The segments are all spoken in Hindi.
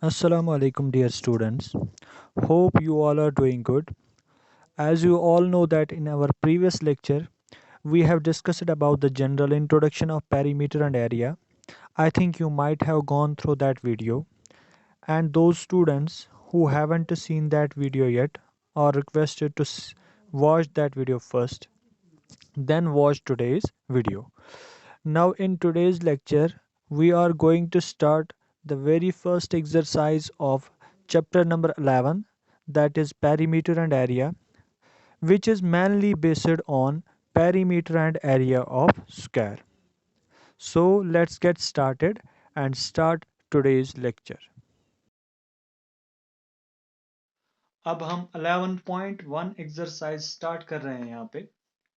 Assalamu alaikum dear students. Hope you all are doing good. As you all know that in our previous lecture we have discussed about the general introduction of perimeter and area. I think you might have gone through that video, and those students who haven't seen that video yet are requested to watch that video first, then watch today's video. Now in today's lecture we are going to start the very first exercise of chapter number 11, that is perimeter and area, which is mainly based on perimeter and area of square. So let's get started and start today's lecture. अब हम 11.1 एक्सरसाइज स्टार्ट कर रहे हैं यहाँ पे,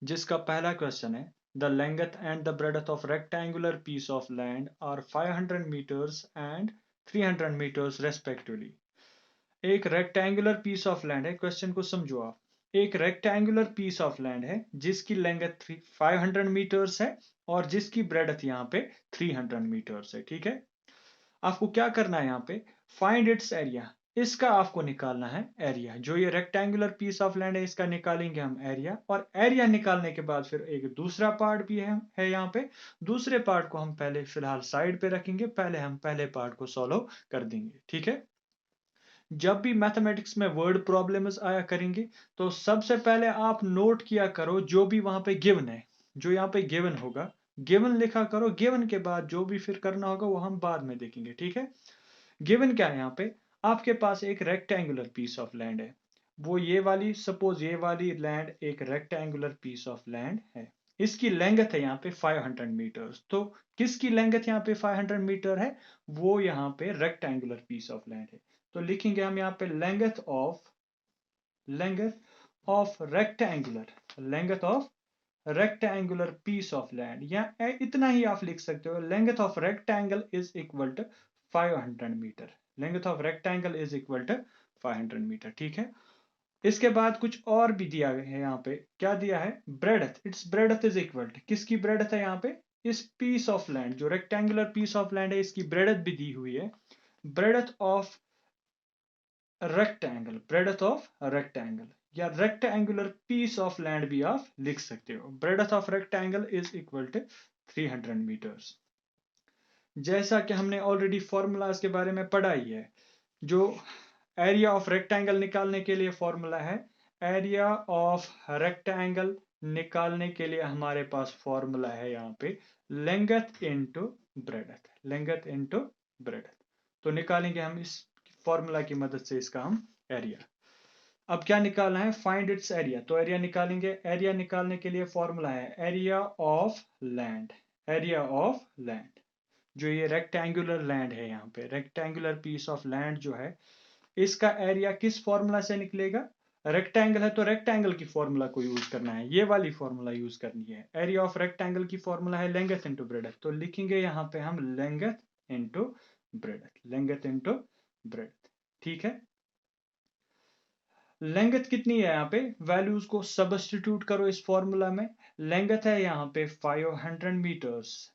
जिसका पहला क्वेश्चन है the length and the breadth of rectangular piece of land are 500 metres and 300 metres respectively. एक रेक्टेंगुलर पीस ऑफ लैंड है, क्वेश्चन को समझो आप। एक रेक्टेंगुलर पीस ऑफ लैंड है जिसकी लेंथ 500 मीटर्स है और जिसकी ब्रेडथ यहाँ पे 300 मीटर्स है। ठीक है, आपको क्या करना है यहाँ पे, फाइंड इट्स एरिया। इसका आपको निकालना है एरिया। जो ये रेक्टेंगुलर पीस ऑफ लैंड है इसका निकालेंगे हम एरिया, और एरिया निकालने के बाद फिर एक दूसरा पार्ट भी है यहाँ पे। दूसरे पार्ट को हम पहले फिलहाल साइड पे रखेंगे, पहले हम पहले पार्ट को सॉल्व कर देंगे। ठीक है, जब भी मैथमेटिक्स में वर्ड प्रॉब्लम्स आया करेंगे तो सबसे पहले आप नोट किया करो जो भी वहां पे गिवन है, जो यहाँ पे गिवन होगा गिवन लिखा करो। गिवन के बाद जो भी फिर करना होगा वो हम बाद में देखेंगे। ठीक है, गिवन क्या है यहाँ पे, आपके पास एक रेक्टेंगुलर पीस ऑफ लैंड है। वो ये वाली, सपोज ये वाली लैंड एक रेक्टेंगुलर पीस ऑफ लैंड है। इसकी लेंथ है यहाँ पे 500 मीटर्स। तो किसकी लेंथ यहाँ पे 500 मीटर है, वो यहाँ पे रेक्टेंगुलर पीस ऑफ लैंड है। तो लिखेंगे हम यहाँ पे length of rectangular piece of land, या इतना ही आप लिख सकते हो, length of rectangle is equal to 500 metre. Length of rectangle is equal to 500 metre. ठीक है, इसके बाद कुछ और भी दिया है यहाँ पे। क्या दिया है, breadth, its breadth is equal to, किसकी ब्रेडथ है यहाँ पे, इस पीस ऑफ लैंड, जो रेक्टेंगुलर पीस ऑफ लैंड है इसकी ब्रेडथ भी दी हुई है। ब्रेडथ ऑफ रेक्टेंगल या रेक्टेंगुलर पीस ऑफ लैंड भी आप लिख सकते हो। Breadth of rectangle is equal to 300 metres. जैसा कि हमने ऑलरेडी फॉर्मूलाज के बारे में पढ़ा ही है, जो एरिया ऑफ रेक्टेंगल निकालने के लिए फॉर्मूला है, एरिया ऑफ रेक्टेंगल निकालने के लिए हमारे पास फॉर्मूला है यहाँ पे length into breadth, length into breadth. तो निकालेंगे हम इस फॉर्मूला की मदद से इसका हम एरिया। अब क्या निकालना है, फाइंड इट्स एरिया। तो एरिया निकालेंगे, एरिया निकालने के लिए फॉर्मूला है area of land, area of land. जो ये रेक्टेंगुलर लैंड है यहाँ पे, रेक्टेंगुलर पीस ऑफ लैंड जो है, इसका एरिया किस फॉर्मूला से निकलेगा, रेक्टेंगल है तो रेक्टेंगल की फॉर्मूला को यूज करना है, ये वाली फॉर्मूला यूज करनी है। एरिया ऑफ रेक्टेंगल की फॉर्मूला है लेंथ इनटू ब्रेडथ। तो लिखेंगे यहाँ पे हम length into breadth, length into breadth. ठीक है, लेंथ कितनी है यहाँ पे, वैल्यूज को सब्स्टिट्यूट करो इस फॉर्मूला में। लेंथ है यहाँ पे 500 मीटर्स,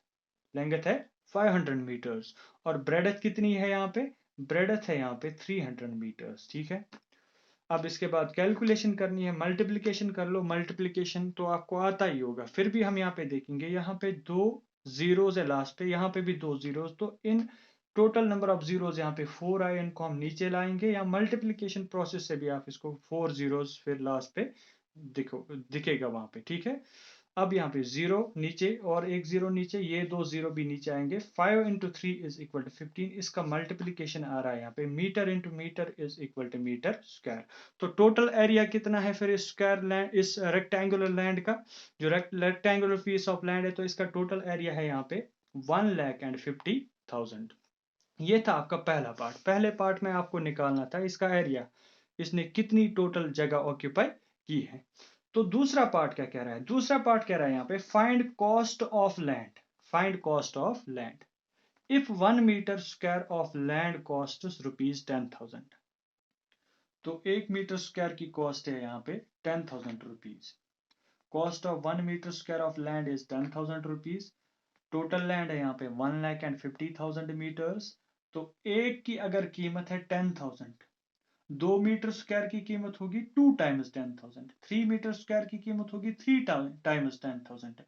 लेंथ है 500 मीटर्स, और ब्रेडथ कितनी है यहाँ पे, ब्रेडथ है यहाँ पे 300 मीटर्स। ठीक है, अब इसके बाद कैलकुलेशन करनी है, मल्टीप्लीकेशन कर लो। मल्टीप्लीकेशन तो आपको आता ही होगा, फिर भी हम यहाँ पे देखेंगे, यहाँ पे दो जीरोस है लास्ट पे, यहाँ पे भी दो जीरोस, तो in total number of zeros यहाँ पे 4 आए, इनको हम नीचे लाएंगे, या मल्टीप्लीकेशन प्रोसेस से भी आप इसको 4 जीरोस फिर लास्ट पे दिखेगा वहां पे। ठीक है, अब यहाँ पे जीरो नीचे और एक जीरो नीचे, ये दो जीरो भी नीचे आएंगे। 5 इंटू 3 इज इक्वल टू 15, इसका मल्टीप्लीकेशन आ रहा है यहाँ पे, metre into metre is equal to metre square. तो टोटल एरिया कितना है फिर इस स्क्वायर लैंड, इस रेक्टेंगुलर लैंड का, जो रेक्टेंगुलर पीस ऑफ लैंड है, तो इसका टोटल एरिया है यहाँ पे 1,50,000। ये था आपका पहला पार्ट। पहले पार्ट में आपको निकालना था इसका एरिया, इसने कितनी टोटल जगह ऑक्यूपाई की है। तो दूसरा पार्ट क्या कह रहा है, दूसरा पार्ट कह रहा है यहाँ पे find cost of land, find cost of land if 1 metre square of land cost ₹10,000। तो 1 मीटर स्क्वायर की कॉस्ट है यहाँ पे 10,000 rupees. Cost of 1 metre square of land is 10,000 rupees. Total land है यहाँ पे 1,50,000 मीटर्स। तो एक की अगर कीमत है 10,000, 2 मीटर स्क्वायर की कीमत होगी 2 टाइम्स 10,000, 3 मीटर स्क्वायर की कीमत होगी 3 टाइम्स 10,000,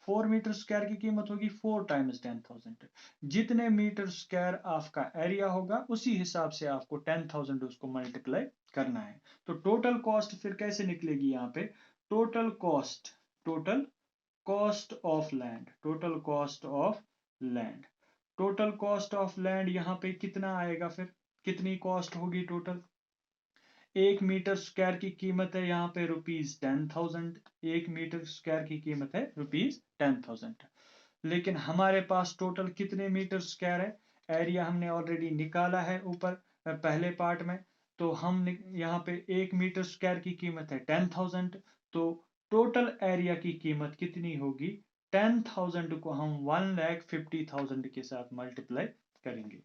4 मीटर स्क्वायर की कीमत होगी 4 टाइम्स 10,000। जितने मीटर स्क्वायर आपका एरिया होगा उसी हिसाब से आपको 10,000 उसको मल्टीप्लाई करना है। तो टोटल कॉस्ट फिर कैसे निकलेगी यहाँ पे, total cost of land, total cost of land, total cost of land यहाँ पे कितना आएगा, फिर कितनी कॉस्ट होगी टोटल। 1 मीटर स्क्वायर की कीमत है यहाँ पे ₹10,000, 1 मीटर स्क्वायर की कीमत है ₹10,000। लेकिन हमारे पास टोटल कितने मीटर स्क्वायर है, एरिया हमने ऑलरेडी निकाला है ऊपर पहले पार्ट में। तो हम यहाँ पे 1 मीटर स्क्वायर की कीमत है 10,000, तो टोटल एरिया की कीमत कितनी होगी, 10,000 को हम 1,50,000 के साथ मल्टीप्लाई करेंगे।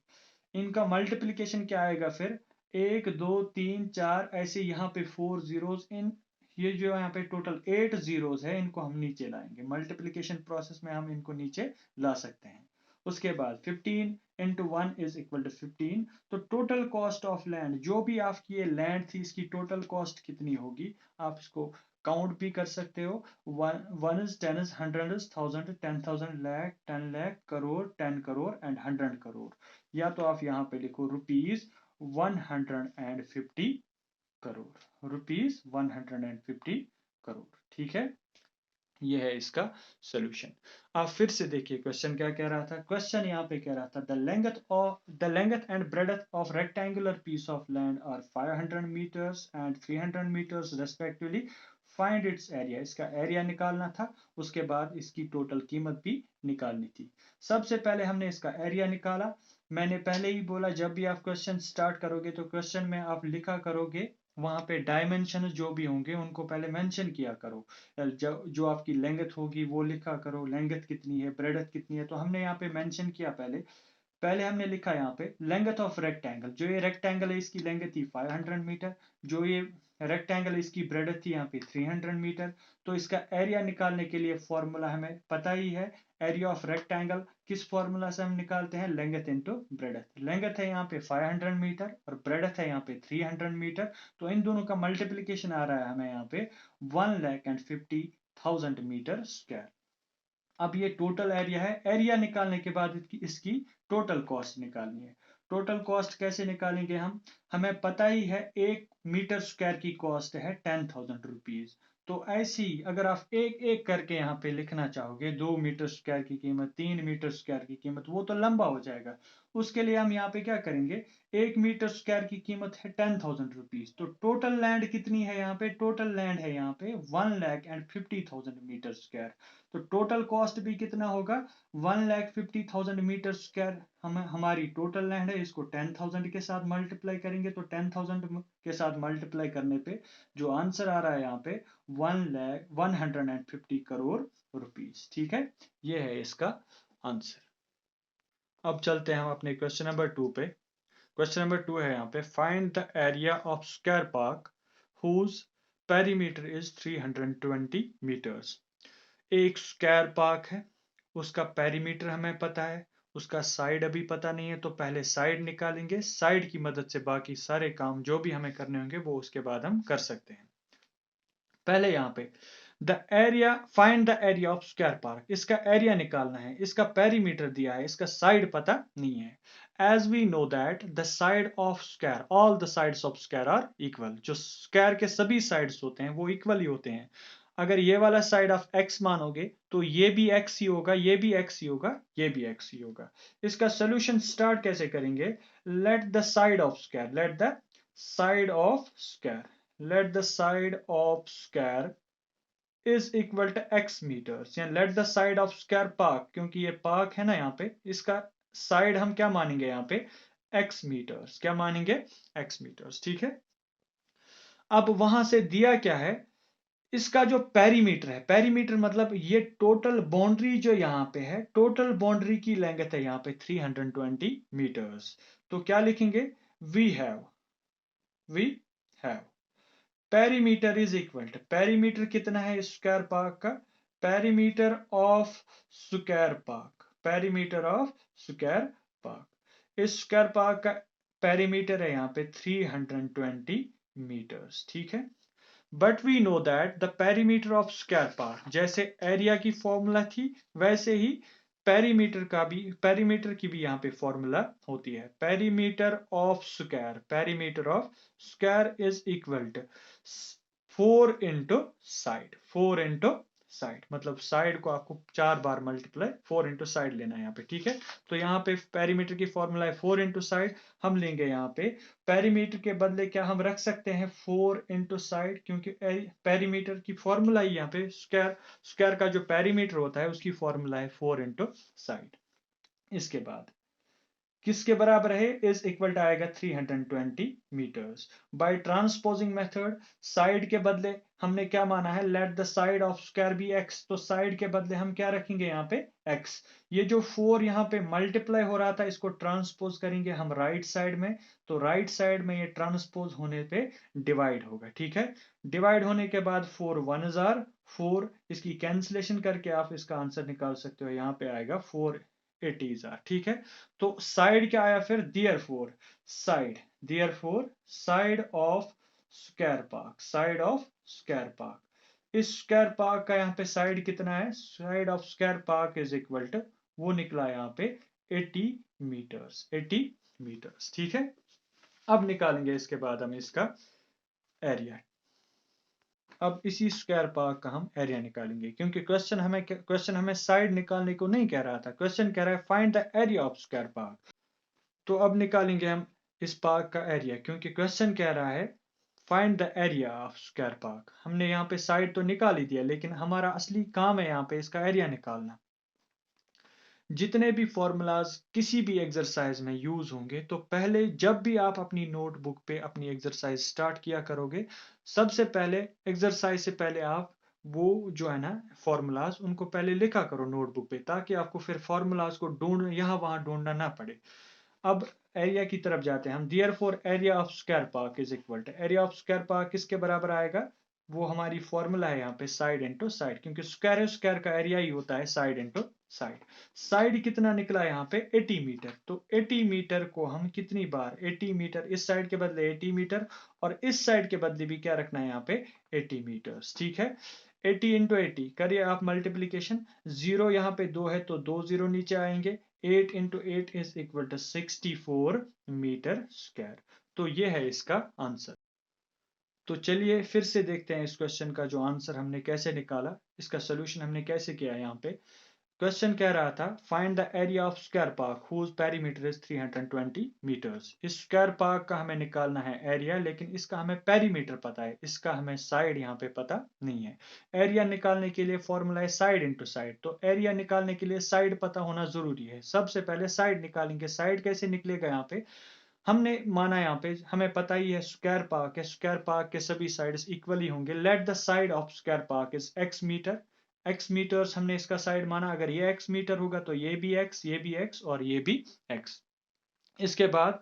इनका मल्टीप्लीकेशन क्या आएगा फिर, 1 2 3 4 ऐसे यहाँ पे 4 जीरोस, इन ये जो यहाँ पे टोटल 8 जीरोस है इनको हम नीचे लाएंगे, मल्टीप्लीकेशन प्रोसेस में हम इनको नीचे ला सकते हैं। उसके बाद 15 इंटू 1 इज इक्वल टू 15। तो टोटल कॉस्ट ऑफ लैंड, जो भी आपकी ये लैंड थी इसकी टोटल कॉस्ट कितनी होगी, आप इसको काउंट भी कर सकते हो। 1 is 10 is 100 is 1000, 10,000 lakh, 10 lakh, crore, 10 crore and 100 crore. या तो आप यहाँ पे लिखो ₹150 करोड़, ₹150 करोड़। ठीक है, ये है इसका सॉल्यूशन। आप फिर से देखिए क्वेश्चन क्या कह रहा था, क्वेश्चन यहाँ पे कह रहा था the length and breadth of rectangular piece of land are 500 metres and 300 metres respectively, find its area. इसका एरिया निकालना था, उसके बाद इसकी टोटल कीमत भी निकालनी थी। सबसे पहले हमने इसका एरिया निकाला। मैंने पहले ही बोला जब भी आप क्वेश्चन स्टार्ट करोगे तो क्वेश्चन में आप लिखा करोगे, वहां पे डायमेंशन जो भी होंगे उनको पहले मेंशन किया करो। जो आपकी लेंथ होगी वो लिखा करो, लेंथ कितनी है, ब्रेडथ कितनी है। तो हमने यहाँ पे मेंशन किया, पहले पहले हमने लिखा यहाँ पे लेंथ ऑफ रेक्टेंगल, जो ये रेक्टेंगल है इसकी लेंथ थी 500 मीटर, जो ये रेक्टेंगल इसकी ब्रेडथ थी यहाँ पे 300 मीटर। तो इसका एरिया निकालने के लिए फॉर्मूला हमें पता ही है, एरिया ऑफ रेक्टेंगल किस फॉर्मूला से हम निकालते हैं, लेंथ इनटू ब्रेडथ। लेंथ है यहाँ पे 500 मीटर और ब्रेडथ है यहाँ पे 300 मीटर। तो इन दोनों का मल्टीप्लीकेशन आ रहा है हमें यहाँ पे 1,50,000 मीटर स्क्वायर। अब ये टोटल एरिया है, एरिया निकालने के बाद इसकी टोटल कॉस्ट निकालनी है। टोटल कॉस्ट कैसे निकालेंगे हम, हमें पता ही है 1 मीटर स्क्वायर की कॉस्ट है 10,000 रुपीज। तो ऐसी अगर आप एक एक करके यहाँ पे लिखना चाहोगे, 2 मीटर स्क्वायर की कीमत, 3 मीटर स्क्वायर की कीमत, वो तो लंबा हो जाएगा। उसके लिए हम यहाँ पे क्या करेंगे, 1 मीटर स्क्वायर की कीमत है 10,000 रुपीज। तो टोटल लैंड कितनी है यहाँ पे, टोटल लैंड है यहाँ पे 1,50,000 मीटर स्क्वायर। तो टोटल कॉस्ट भी कितना होगा, 1,50,000 मीटर स्क्वायर हमारी टोटल लैंड है। इसको 10,000 के साथ मल्टीप्लाई करेंगे तो 10,000 के साथ मल्टीप्लाई करने पे जो आंसर आ रहा है यहाँ पे 1,150 करोड़ रुपीस। ठीक है, ये है इसका आंसर। अब चलते हैं हम अपने क्वेश्चन नंबर 2 पे। क्वेश्चन नंबर 2 है यहाँ पे, find the area of square park whose perimeter is 320 metres. एक स्क्वायर पार्क है, उसका पेरीमीटर हमें पता है, उसका साइड अभी पता नहीं है। तो पहले साइड निकालेंगे, साइड की मदद से बाकी सारे काम जो भी हमें करने होंगे वो उसके बाद हम कर सकते हैं। पहले यहाँ पे the area, find the area of square park, इसका एरिया निकालना है। इसका पेरीमीटर दिया है, इसका साइड पता नहीं है। As we know that the side of square, all the sides of square are equal, जो स्क्वायर के सभी साइड्स होते हैं वो इक्वल ही होते हैं। अगर ये वाला साइड आप x मानोगे तो ये भी x ही होगा, ये भी x ही होगा, ये भी x ही होगा। इसका सोल्यूशन स्टार्ट कैसे करेंगे, late the side of square, late the side of square, let the side of square is equal to x meters, या let the side of square park, क्योंकि ये पार्क है ना यहाँ पे, इसका साइड हम क्या मानेंगे यहाँ पे, x मीटर्स, क्या मानेंगे, x मीटर्स। ठीक है, अब वहां से दिया क्या है, इसका जो पेरीमीटर है, पेरीमीटर मतलब ये टोटल बाउंड्री जो यहाँ पे है, टोटल बाउंड्री की लेंथ है यहाँ पे 320 मीटर्स। तो क्या लिखेंगे, we have perimeter is equal to, perimeter कितना है स्क्वायर पार्क का, perimeter of square park, perimeter of square park इस स्क्वायर पार्क का पेरीमीटर है यहाँ पे 320 मीटर्स, ठीक है। But we know that the perimeter of square park, जैसे एरिया की फॉर्मूला थी वैसे ही पेरीमीटर की भी यहाँ पे फॉर्मूला होती है। Perimeter of square is equal to 4 into side मतलब साइड को आपको 4 बार मल्टीप्लाई 4 इंटू साइड लेना है यहाँ पे, ठीक है। तो यहाँ पे पेरीमीटर की फॉर्मूला है 4 इंटू साइड। हम लेंगे यहाँ पे पेरीमीटर के बदले क्या हम रख सकते हैं 4 इंटू साइड, क्योंकि पेरीमीटर की फॉर्मूला ही यहाँ पे स्क्वायर का जो पेरीमीटर होता है उसकी फॉर्मूला है 4 इंटू साइड। इसके बाद किसके बराबर है, इज इक्वल टू आएगा 320 metres. By transposing method side के बदले हमने क्या माना है, let the side of square be x, तो साइड के बदले हम क्या रखेंगे यहाँ पे एक्स। ये जो 4 यहाँ पे मल्टीप्लाई हो रहा था इसको ट्रांसपोज करेंगे हम राइट साइड में, तो राइट साइड में ये ट्रांसपोज होने पे डिवाइड होगा, ठीक है। डिवाइड होने के बाद 4 1 जार 4, इसकी कैंसिलेशन करके आप इसका आंसर निकाल सकते हो, यहाँ पे आएगा 4 80 जार, ठीक है। तो साइड क्या आया फिर, therefore side of square park, इस स्क्वायर पार्क का यहाँ पे साइड कितना है, side of square park is equal to, वो निकला यहाँ पे 80 मीटर्स, ठीक है। अब निकालेंगे इसके बाद हम इसका एरिया। अब इसी स्क्वायर पार्क का हम एरिया निकालेंगे, क्योंकि क्वेश्चन हमें साइड निकालने को नहीं कह रहा था, क्वेश्चन कह रहा है find the area of square park. तो अब निकालेंगे हम इस पार्क का एरिया, क्योंकि क्वेश्चन कह रहा है find the area of square park. हमने यहाँ पे साइड तो निकाल ही दिया, लेकिन हमारा असली काम है यहाँ पे इसका एरिया निकालना। जितने भी फॉर्मूलाज किसी भी एक्सरसाइज में यूज होंगे, तो पहले जब भी आप अपनी नोटबुक पे अपनी एक्सरसाइज स्टार्ट किया करोगे, सबसे पहले एक्सरसाइज से पहले आप वो जो है ना फॉर्मूलाज उनको पहले लिखा करो नोटबुक पे, ताकि आपको फिर फॉर्मूलाज को यहाँ वहां ढूंढना ना पड़े। अब एरिया की तरफ जाते हैं हम। Therefore area of square park is equal to, area of square park किसके बराबर आएगा, वो हमारी फॉर्मूला है यहाँ पे साइड इंटू साइड, क्योंकि स्क्वायर है स्क्वायर का एरिया ही होता है साइड इंटू साइड। साइड कितना निकला यहाँ पे 80 मीटर, तो 80 मीटर को हम कितनी बार 80 मीटर, इस साइड के बदले 80 मीटर और इस साइड के बदले भी क्या रखना है यहाँ पे 80 मीटर्स, ठीक है। 80 इंटू 80 करिए आप मल्टीप्लीकेशन, 0 यहाँ पे 2 है तो 2 0 नीचे आएंगे, 8 into 8 is equal to 64 metre square. तो ये है इसका आंसर। तो चलिए फिर से देखते हैं इस क्वेश्चन का जो आंसर हमने कैसे निकाला, इसका सोल्यूशन हमने कैसे किया। यहाँ पे क्वेश्चन कह रहा था find the area of square park whose perimeter is 320 metres. इस स्क्वायर पार्क का हमें निकालना है एरिया, लेकिन इसका हमें पेरीमीटर पता है, इसका हमें साइड यहाँ पे पता नहीं है। एरिया निकालने के लिए फॉर्मूला है साइड इंटू साइड, तो एरिया निकालने के लिए साइड पता होना जरूरी है। सबसे पहले साइड निकालेंगे, साइड कैसे निकलेगा, यहाँ पे हमने माना यहाँ पे हमें पता ही है स्क्वायर पार्क है, स्क्वायर पार्क के सभी साइड्स इक्वली होंगे। Let the side of square park is x metre, x metres हमने इसका साइड माना, अगर ये x मीटर होगा तो ये भी x, ये भी x और ये भी x। इसके बाद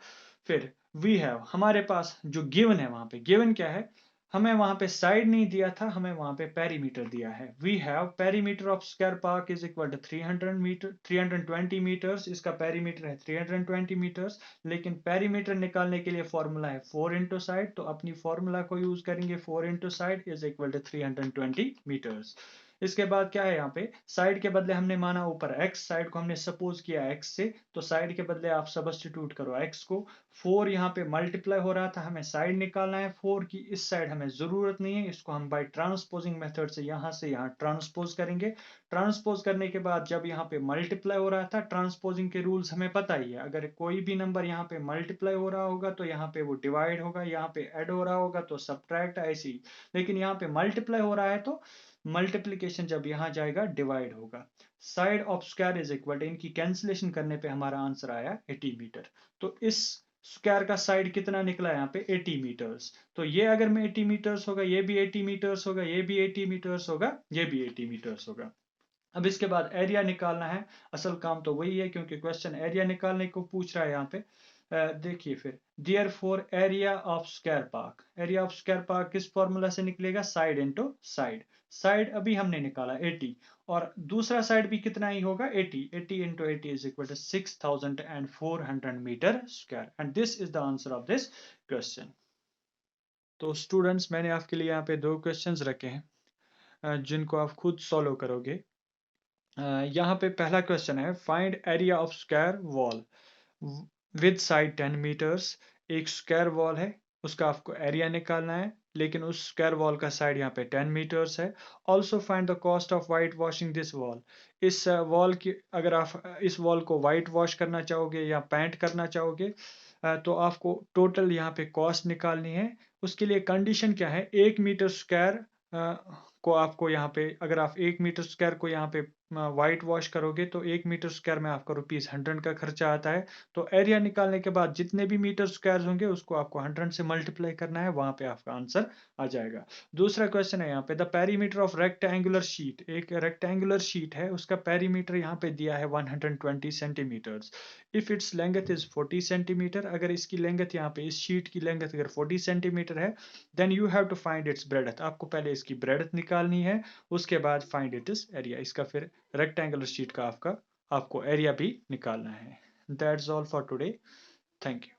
फिर वी हैव, हमारे पास जो गिवन है, वहां पे गिवन क्या है, हमें वहां पे साइड नहीं दिया था, हमें वहां पे पेरीमीटर दिया है। We have perimeter of square park is equal to 320 metres, इसका पेरीमीटर है 320 मीटर्स। लेकिन पेरीमीटर निकालने के लिए फॉर्मूला है 4 इंटू साइड, तो अपनी फॉर्मूला को यूज करेंगे 4 into side is equal to 320 metres. इसके बाद क्या है, यहाँ पे साइड के बदले हमने माना ऊपर x, साइड को हमने सपोज किया x से, तो साइड के बदले आप सब्स्टिट्यूट करो x को। 4 यहाँ पे मल्टीप्लाई हो रहा था, हमें साइड निकालना है 4 की, इस साइड हमें जरूरत नहीं है, इसको हम बाय ट्रांसपोजिंग मेथड से यहाँ ट्रांसपोज करेंगे। ट्रांसपोज करने के बाद जब यहाँ पे मल्टीप्लाई हो रहा था, ट्रांसपोजिंग के रूल्स हमें पता ही है, अगर कोई भी नंबर यहाँ पे मल्टीप्लाई हो रहा होगा तो यहाँ पे वो डिवाइड होगा, यहाँ पे ऐड हो रहा होगा तो सब्ट्रैक्ट, ऐसे ही। लेकिन यहाँ पे मल्टीप्लाई हो रहा है तो मल्टीप्लीकेशन जब यहां जाएगा डिवाइड होगा। Side of square is equal, इनकी कैंसिलेशन करने पे हमारा आंसर आया 80 मीटर। तो इस स्क्वायर का साइड कितना निकला यहाँ पे 80 मीटर्स। तो ये अगर में 80 मीटर्स होगा, ये भी 80 मीटर्स होगा, ये भी 80 मीटर्स होगा, ये भी 80 मीटर्स होगा। अब इसके बाद एरिया निकालना है, असल काम तो वही है क्योंकि क्वेश्चन एरिया निकालने को पूछ रहा है यहाँ पे। देखिए फिर therefore area of square park, area of square park किस फॉर्मूला से निकलेगा, साइड इंटू साइड। साइड अभी हमने निकाला 80 और दूसरा साइड भी कितना ही होगा 80 into 80 is equal to 6400 metre square and this is the answer of this question. तो स्टूडेंट्स मैंने आपके लिए यहाँ पे 2 क्वेश्चंस रखे हैं जिनको आप खुद सॉल्व करोगे। यहाँ पे पहला क्वेश्चन है find area of square wall with side 10 metres. एक स्क्वायर वॉल है, उसका आपको एरिया निकालना है, लेकिन उस स्क्वायर वॉल का साइड यहाँ पे 10 मीटर्स है। Also find the cost of white washing this wall. इस वॉल की अगर आप इस वॉल को वाइट वॉश करना चाहोगे या पेंट करना चाहोगे तो आपको टोटल यहाँ पे कॉस्ट निकालनी है। उसके लिए कंडीशन क्या है, 1 मीटर स्क्वायर को आपको यहाँ पे अगर आप 1 मीटर स्क्वायर को यहाँ पे वाइट वॉश करोगे तो 1 मीटर स्क्वायर में आपका ₹100 का खर्चा आता है। तो एरिया निकालने के बाद जितने भी मीटर स्क्वायर होंगे उसको आपको 100 से मल्टीप्लाई करना है, वहां पे आपका आंसर आ जाएगा। दूसरा क्वेश्चन है यहाँ पे the perimeter of rectangular sheet. एक रेक्टेंगुलर शीट है, उसका पेरीमीटर यहाँ पे दिया है 120 centimetres. If its length is 40 centimetre, अगर इसकी लेंथ यहाँ पे इस शीट की लेंथ अगर 40 सेंटीमीटर है then you have to find its breadth. आपको पहले इसकी ब्रेडथ निकालनी है, उसके बाद फाइंड इट इज एरिया। इसका फिर रेक्टेंगुलर शीट का आपको एरिया भी निकालना है। That's all for today. Thank you.